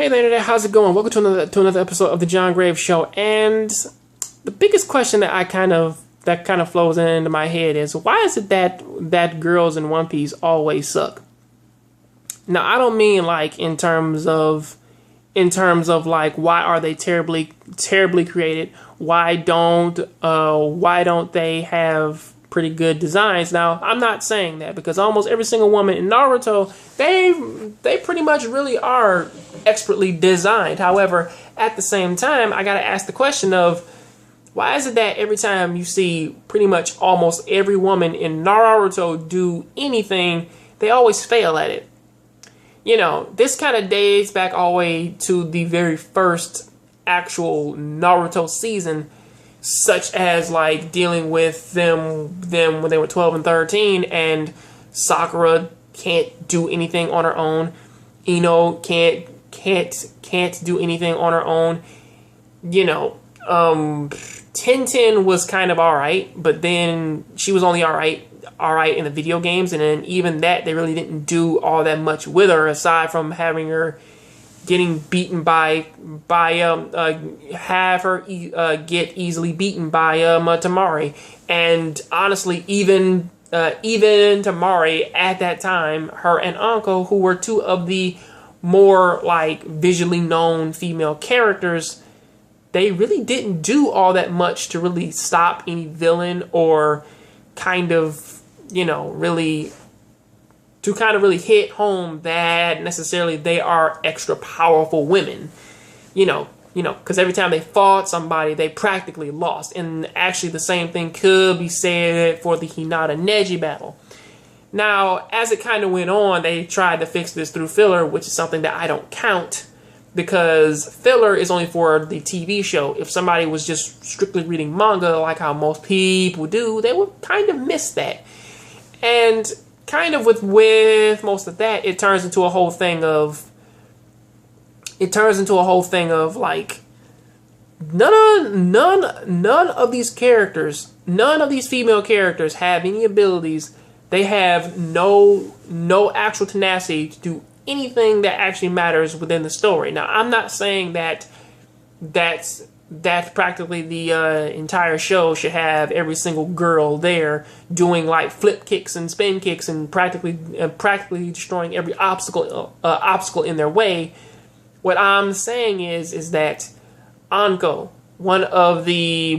Hey there, how's it going? Welcome to another episode of the John Graves Show. And the biggest question that kind of flows into my head is, why is it that girls in One Piece always suck? Now, I don't mean like in terms of like, why are they terribly created? Why don't they have pretty good designs? Now, I'm not saying that, because almost every single woman in Naruto, they pretty much really are expertly designed. However, at the same time, I gotta ask the question of, why is it that every time you see pretty much almost every woman in Naruto do anything, they always fail at it? You know, this kind of dates back all the way to the very first actual Naruto season, such as like dealing with them when they were 12 and 13, and Sakura can't do anything on her own. Ino can't do anything on her own. You know, Tintin was kind of alright, but then she was only alright in the video games, and then even that, they really didn't do all that much with her, aside from having her getting beaten have her get easily beaten by Tamari. And honestly, even Tamari at that time, her and Anko, who were two of the more like visually known female characters, they really didn't do all that much to really stop any villain, or kind of, you know, really hit home that necessarily they are extra powerful women. You know, because every time they fought somebody, they practically lost. And actually the same thing could be said for the Hinata Neji battle. Now, as it kind of went on, they tried to fix this through filler, which is something that I don't count, because filler is only for the TV show. If somebody was just strictly reading manga, like how most people do, they would kind of miss that. And kind of with most of that, it turns into a whole thing of like, none of these characters, none of these female characters have any abilities. They have no actual tenacity to do anything that actually matters within the story. Now, I'm not saying that's practically the entire show should have every single girl there doing like flip kicks and spin kicks and practically destroying every obstacle in their way. What I'm saying is that Anko, one of the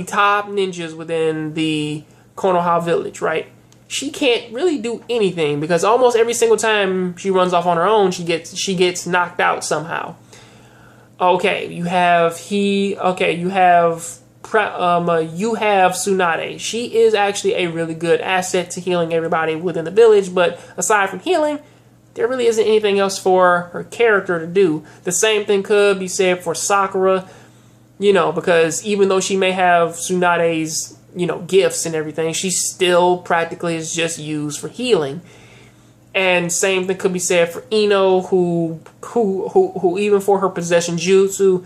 top ninjas within the Konoha village, right? She can't really do anything, because almost every single time she runs off on her own, she gets knocked out somehow. Okay, you have Tsunade. She is actually a really good asset to healing everybody within the village, but aside from healing, there really isn't anything else for her character to do. The same thing could be said for Sakura, you know, because even though she may have Tsunade's, you know, gifts and everything, she still practically is just used for healing. And same thing could be said for Ino, who even for her possession jutsu,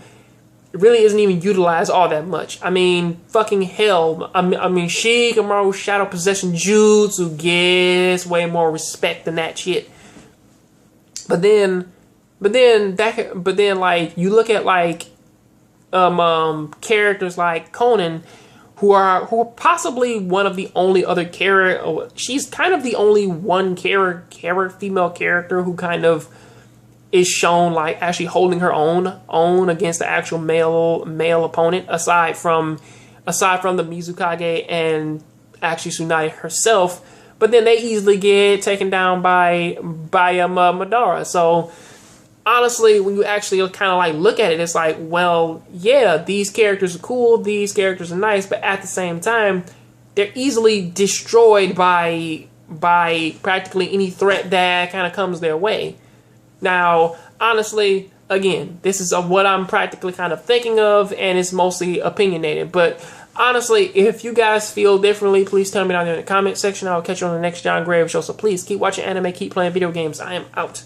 really isn't even utilized all that much. I mean, fucking hell. I mean, Shikamaru's shadow possession jutsu gets way more respect than that shit. But then like, you look at like characters like Conan, who are possibly one of the only other character. She's kind of the only one female character who kind of is shown like actually holding her own against the actual male opponent, aside from the Mizukage and actually Tsunade herself. But then they easily get taken down by Madara. So honestly, when you actually kind of like look at it, it's like, well, yeah, these characters are cool, these characters are nice, but at the same time, they're easily destroyed by practically any threat that kind of comes their way. Now, honestly, again, this is what I'm practically kind of thinking of, and it's mostly opinionated. But honestly, if you guys feel differently, please tell me down there in the comment section. I'll catch you on the next John Graves Show. So please keep watching anime, keep playing video games. I am out.